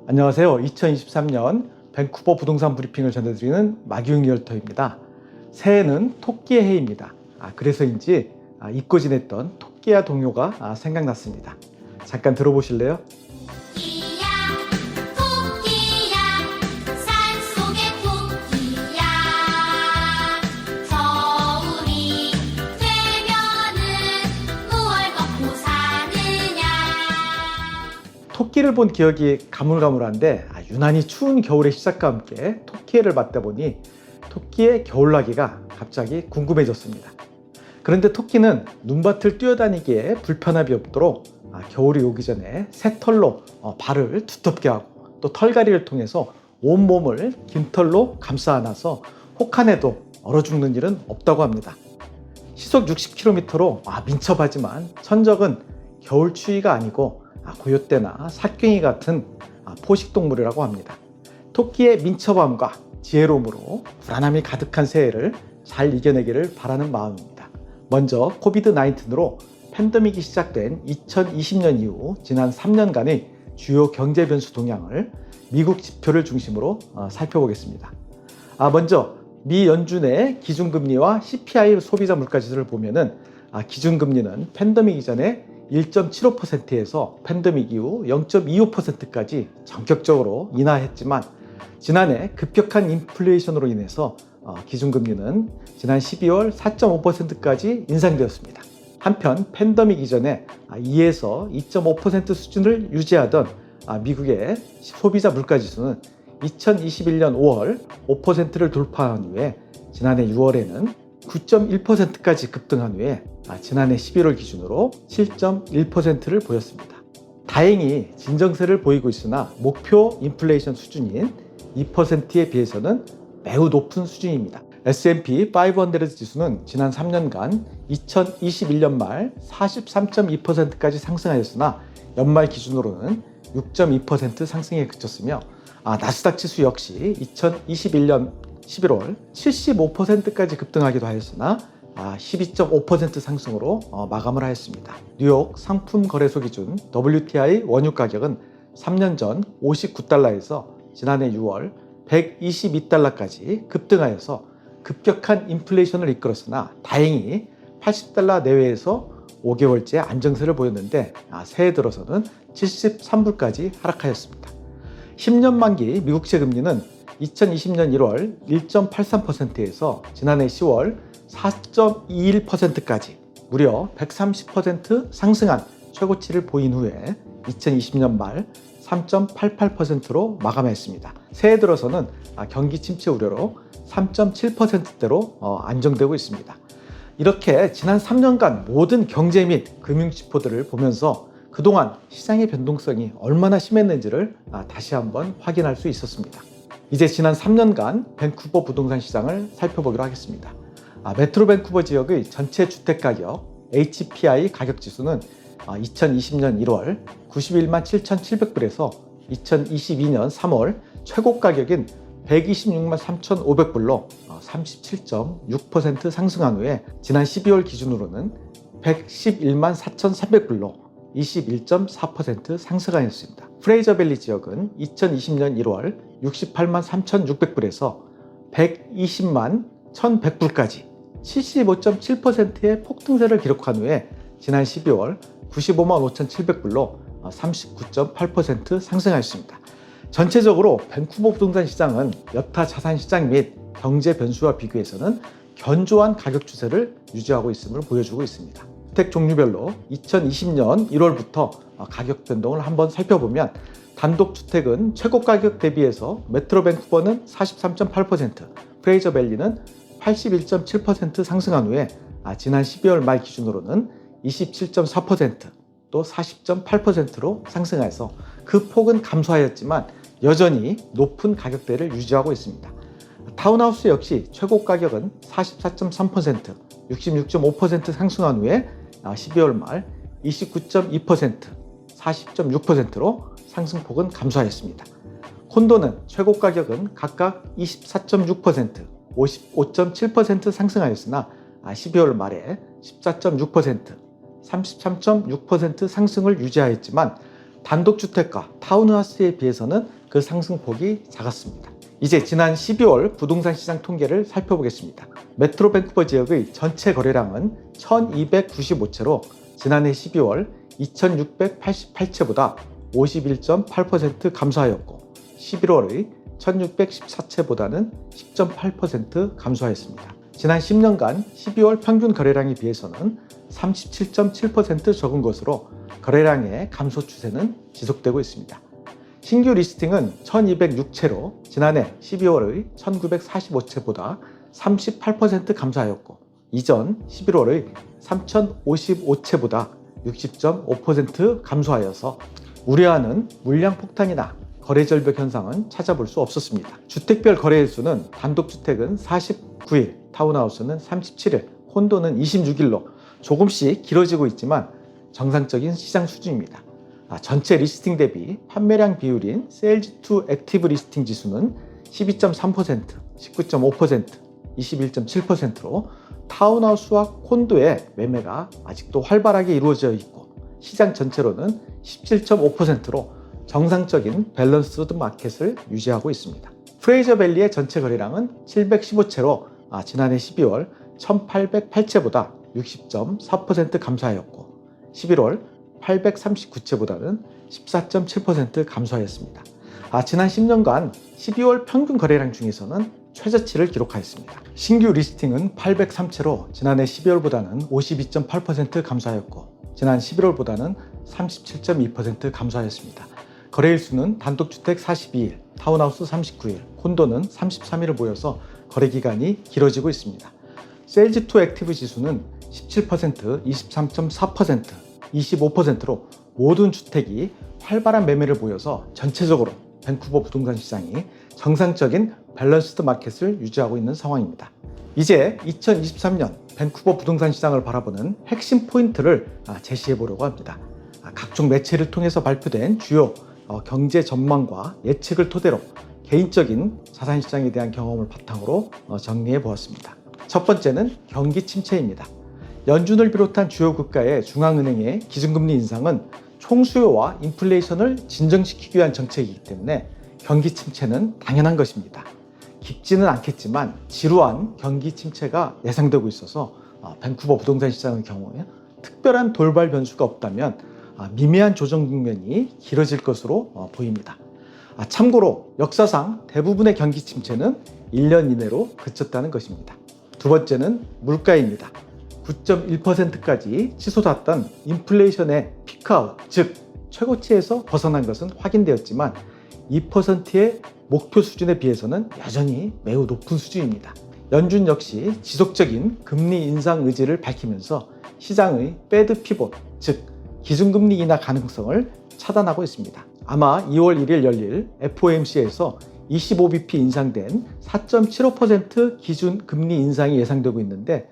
안녕하세요. 2023년 밴쿠버 부동산 브리핑을 전해드리는 마기웅 리얼터입니다. 새해는 토끼의 해입니다. 그래서인지 잊고 지냈던 토끼야 동요가 생각났습니다. 잠깐 들어보실래요? 토끼야 토끼야 산속의 토끼야 겨울이 되면은 무얼 먹고 사느냐. 토끼를 본 기억이 가물가물한데 유난히 추운 겨울의 시작과 함께 토끼해를 맞다 보니 토끼의 겨울나기가 갑자기 궁금해졌습니다. 그런데 토끼는 눈밭을 뛰어다니기에 불편함이 없도록 겨울이 오기 전에 새 털로 발을 두텁게 하고 또 털갈이를 통해서 온몸을 긴 털로 감싸 안아서 혹한해도 얼어 죽는 일은 없다고 합니다. 시속 60km로 민첩하지만 천적은 겨울 추위가 아니고 고요떼나 삭갱이 같은 포식동물이라고 합니다. 토끼의 민첩함과 지혜로움으로 불안함이 가득한 새해를 잘 이겨내기를 바라는 마음입니다. 먼저 코비드-19으로 팬데믹이 시작된 2020년 이후 지난 3년간의 주요 경제 변수 동향을 미국 지표를 중심으로 살펴보겠습니다. 먼저 미 연준의 기준금리와 CPI 소비자 물가지수를 보면은 기준금리는 팬데믹 이전에 1.75%에서 팬데믹 이후 0.25%까지 전격적으로 인하했지만 지난해 급격한 인플레이션으로 인해서 기준금리는 지난 12월 4.5%까지 인상되었습니다. 한편 팬데믹 이전에 2에서 2.5% 수준을 유지하던 미국의 소비자 물가지수는 2021년 5월 5%를 돌파한 후에 지난해 6월에는 9.1%까지 급등한 후에 지난해 11월 기준으로 7.1%를 보였습니다. 다행히 진정세를 보이고 있으나 목표 인플레이션 수준인 2%에 비해서는 매우 높은 수준입니다. S&P 500 지수는 지난 3년간 2021년 말 43.2%까지 상승하였으나 연말 기준으로는 6.2% 상승에 그쳤으며 나스닥 지수 역시 2021년 11월 75%까지 급등하기도 하였으나 12.5% 상승으로 마감을 하였습니다. 뉴욕 상품거래소 기준 WTI 원유 가격은 3년 전 59달러에서 지난해 6월 122달러까지 급등하여서 급격한 인플레이션을 이끌었으나 다행히 80달러 내외에서 5개월째 안정세를 보였는데 새해 들어서는 73불까지 하락하였습니다. 10년 만기 미국채 금리는 2020년 1월 1.83%에서 지난해 10월 4.21%까지 무려 130% 상승한 최고치를 보인 후에 2020년 말 3.88%로 마감했습니다. 새해 들어서는 경기 침체 우려로 3.7%대로 안정되고 있습니다. 이렇게 지난 3년간 모든 경제 및 금융 지표들을 보면서 그동안 시장의 변동성이 얼마나 심했는지를 다시 한번 확인할 수 있었습니다. 이제 지난 3년간 밴쿠버 부동산 시장을 살펴보기로 하겠습니다. 메트로 밴쿠버 지역의 전체 주택가격 HPI 가격지수는 2020년 1월 91만 7,700불에서 2022년 3월 최고 가격인 126만 3,500불로 37.6% 상승한 후에 지난 12월 기준으로는 111만 4,300불로 21.4% 상승하였습니다. 프레이저밸리 지역은 2020년 1월 68만 3,600불에서 120만 1,100불까지 75.7%의 폭등세를 기록한 후에 지난 12월 95만 5,700불로 39.8% 상승하였습니다. 전체적으로 밴쿠버 부동산 시장은 여타 자산 시장 및 경제 변수와 비교해서는 견조한 가격 추세를 유지하고 있음을 보여주고 있습니다. 주택 종류별로 2020년 1월부터 가격 변동을 한번 살펴보면 단독주택은 최고 가격 대비해서 메트로 밴쿠버는 43.8%, 프레이저밸리는 81.7% 상승한 후에 지난 12월 말 기준으로는 27.4%, 또 40.8%로 상승해서 그 폭은 감소하였지만 여전히 높은 가격대를 유지하고 있습니다. 타운하우스 역시 최고 가격은 44.3%, 66.5% 상승한 후에 12월 말 29.2%, 40.6%로 상승폭은 감소하였습니다. 콘도는 최고 가격은 각각 24.6%, 55.7% 상승하였으나 12월 말에 14.6%, 33.6% 상승을 유지하였지만 단독주택과 타운하우스에 비해서는 그 상승폭이 작았습니다. 이제 지난 12월 부동산 시장 통계를 살펴보겠습니다. 메트로 밴쿠버 지역의 전체 거래량은 1295채로 지난해 12월 2688채보다 51.8% 감소하였고 11월의 1614채보다는 10.8% 감소하였습니다. 지난 10년간 12월 평균 거래량에 비해서는 37.7% 적은 것으로 거래량의 감소 추세는 지속되고 있습니다. 신규 리스팅은 1206채로 지난해 12월의 1945채보다 38% 감소하였고 이전 11월의 3055채보다 60.5% 감소하여서 우려하는 물량 폭탄이나 거래 절벽 현상은 찾아볼 수 없었습니다. 주택별 거래 일수는 단독주택은 49일, 타운하우스는 37일, 콘도는 26일로 조금씩 길어지고 있지만 정상적인 시장 수준입니다. 전체 리스팅 대비 판매량 비율인 세일즈 투 액티브 리스팅 지수는 12.3%, 19.5%, 21.7%로 타운하우스와 콘도의 매매가 아직도 활발하게 이루어져 있고 시장 전체로는 17.5%로 정상적인 밸런스드 마켓을 유지하고 있습니다. 프레이저 밸리의 전체 거래량은 715채로 지난해 12월 1808채보다 60.4% 감소하였고 11월 839채보다는 14.7% 감소하였습니다. 지난 10년간 12월 평균 거래량 중에서는 최저치를 기록하였습니다. 신규 리스팅은 803채로 지난해 12월보다는 52.8% 감소하였고 지난 11월보다는 37.2% 감소하였습니다. 거래일수는 단독주택 42일, 타운하우스 39일, 콘도는 33일을 보여서 거래기간이 길어지고 있습니다. 세일즈 투 액티브 지수는 17%, 23.4%, 25%로 모든 주택이 활발한 매매를 보여서 전체적으로 밴쿠버 부동산 시장이 정상적인 밸런스드 마켓을 유지하고 있는 상황입니다. 이제 2023년 밴쿠버 부동산 시장을 바라보는 핵심 포인트를 제시해 보려고 합니다. 각종 매체를 통해서 발표된 주요 경제 전망과 예측을 토대로 개인적인 자산시장에 대한 경험을 바탕으로 정리해 보았습니다. 첫 번째는 경기 침체입니다. 연준을 비롯한 주요 국가의 중앙은행의 기준금리 인상은 총수요와 인플레이션을 진정시키기 위한 정책이기 때문에 경기 침체는 당연한 것입니다. 깊지는 않겠지만 지루한 경기 침체가 예상되고 있어서 밴쿠버 부동산 시장의 경우에 특별한 돌발 변수가 없다면 미미한 조정 국면이 길어질 것으로 보입니다. 참고로 역사상 대부분의 경기 침체는 1년 이내로 그쳤다는 것입니다. 두 번째는 물가입니다. 9.1%까지 치솟았던 인플레이션의 피크아웃, 즉 최고치에서 벗어난 것은 확인되었지만 2%의 목표 수준에 비해서는 여전히 매우 높은 수준입니다. 연준 역시 지속적인 금리 인상 의지를 밝히면서 시장의 배드 피봇, 즉 기준금리 인하 가능성을 차단하고 있습니다. 아마 2월 1일 열릴 FOMC에서 25bp 인상된 4.75% 기준금리 인상이 예상되고 있는데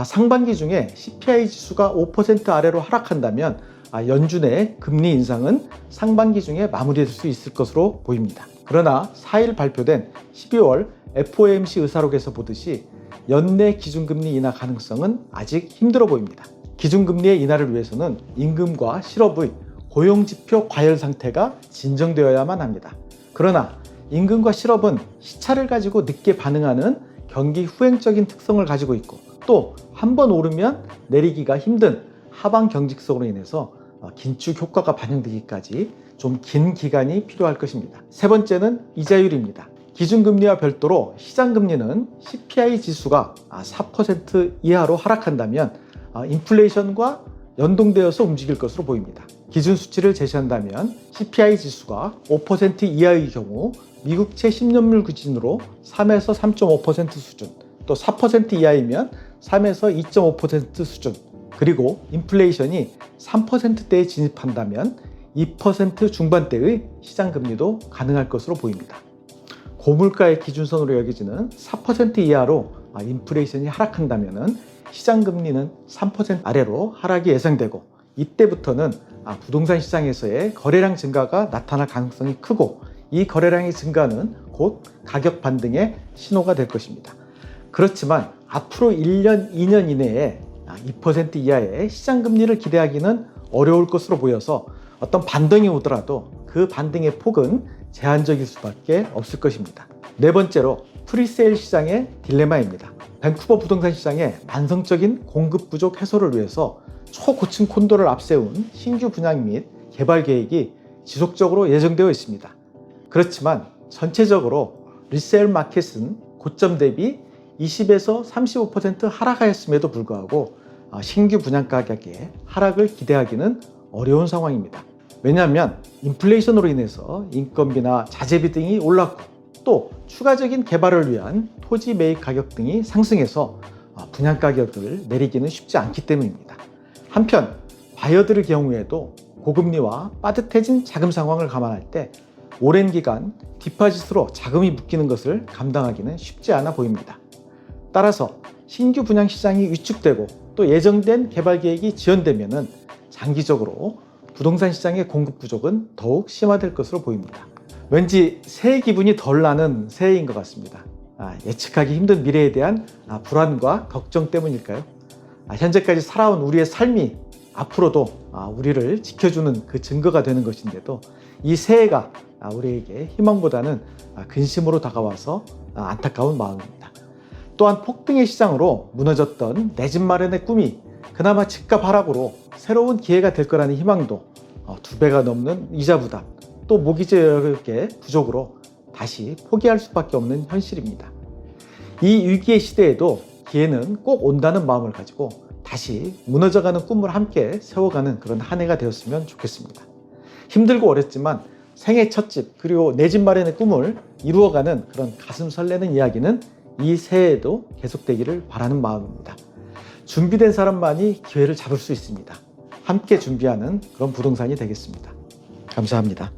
상반기 중에 CPI 지수가 5% 아래로 하락한다면 연준의 금리 인상은 상반기 중에 마무리될 수 있을 것으로 보입니다. 그러나 4일 발표된 12월 FOMC 의사록에서 보듯이 연내 기준금리 인하 가능성은 아직 힘들어 보입니다. 기준금리의 인하를 위해서는 임금과 실업의 고용지표 과열 상태가 진정되어야만 합니다. 그러나 임금과 실업은 시차를 가지고 늦게 반응하는 경기 후행적인 특성을 가지고 있고 또 한 번 오르면 내리기가 힘든 하방 경직성으로 인해서 긴축 효과가 반영되기까지 좀 긴 기간이 필요할 것입니다. 세 번째는 이자율입니다. 기준금리와 별도로 시장금리는 CPI 지수가 4% 이하로 하락한다면 인플레이션과 연동되어서 움직일 것으로 보입니다. 기준 수치를 제시한다면 CPI 지수가 5% 이하의 경우 미국채 10년물 기준으로 3에서 3.5% 수준, 또 4% 이하이면 3에서 2.5% 수준, 그리고 인플레이션이 3%대에 진입한다면 2% 중반대의 시장금리도 가능할 것으로 보입니다. 고물가의 기준선으로 여겨지는 4% 이하로 인플레이션이 하락한다면 시장금리는 3% 아래로 하락이 예상되고 이때부터는 부동산 시장에서의 거래량 증가가 나타날 가능성이 크고 이 거래량의 증가는 곧 가격 반등의 신호가 될 것입니다. 그렇지만 앞으로 1년, 2년 이내에 2% 이하의 시장금리를 기대하기는 어려울 것으로 보여서 어떤 반등이 오더라도 그 그 반등의 폭은 제한적일 수밖에 없을 것입니다. 네 번째로 프리세일 시장의 딜레마입니다. 밴쿠버 부동산 시장의 만성적인 공급 부족 해소를 위해서 초고층 콘도를 앞세운 신규 분양 및 개발 계획이 지속적으로 예정되어 있습니다. 그렇지만 전체적으로 리세일 마켓은 고점 대비 20에서 35% 하락하였음에도 불구하고 신규 분양 가격의 하락을 기대하기는 어려운 상황입니다. 왜냐하면 인플레이션으로 인해서 인건비나 자재비 등이 올랐고 또 추가적인 개발을 위한 토지 매입 가격 등이 상승해서 분양 가격을 내리기는 쉽지 않기 때문입니다. 한편 바이어들의 경우에도 고금리와 빠듯해진 자금 상황을 감안할 때 오랜 기간 디파짓으로 자금이 묶이는 것을 감당하기는 쉽지 않아 보입니다. 따라서 신규 분양 시장이 위축되고 또 예정된 개발 계획이 지연되면 장기적으로 부동산 시장의 공급 부족은 더욱 심화될 것으로 보입니다. 왠지 새해 기분이 덜 나는 새해인 것 같습니다. 예측하기 힘든 미래에 대한 불안과 걱정 때문일까요? 현재까지 살아온 우리의 삶이 앞으로도 우리를 지켜주는 그 증거가 되는 것인데도 이 새해가 우리에게 희망보다는 근심으로 다가와서 안타까운 마음입니다. 또한 폭등의 시장으로 무너졌던 내 집 마련의 꿈이 그나마 집값 하락으로 새로운 기회가 될 거라는 희망도 2배가 넘는 이자 부담, 또 모기지 여력의 부족으로 다시 포기할 수밖에 없는 현실입니다. 이 위기의 시대에도 기회는 꼭 온다는 마음을 가지고 다시 무너져가는 꿈을 함께 세워가는 그런 한 해가 되었으면 좋겠습니다. 힘들고 어렵지만 생애 첫 집 그리고 내 집 마련의 꿈을 이루어가는 그런 가슴 설레는 이야기는 이 새해에도 계속되기를 바라는 마음입니다. 준비된 사람만이 기회를 잡을 수 있습니다. 함께 준비하는 그런 부동산이 되겠습니다. 감사합니다.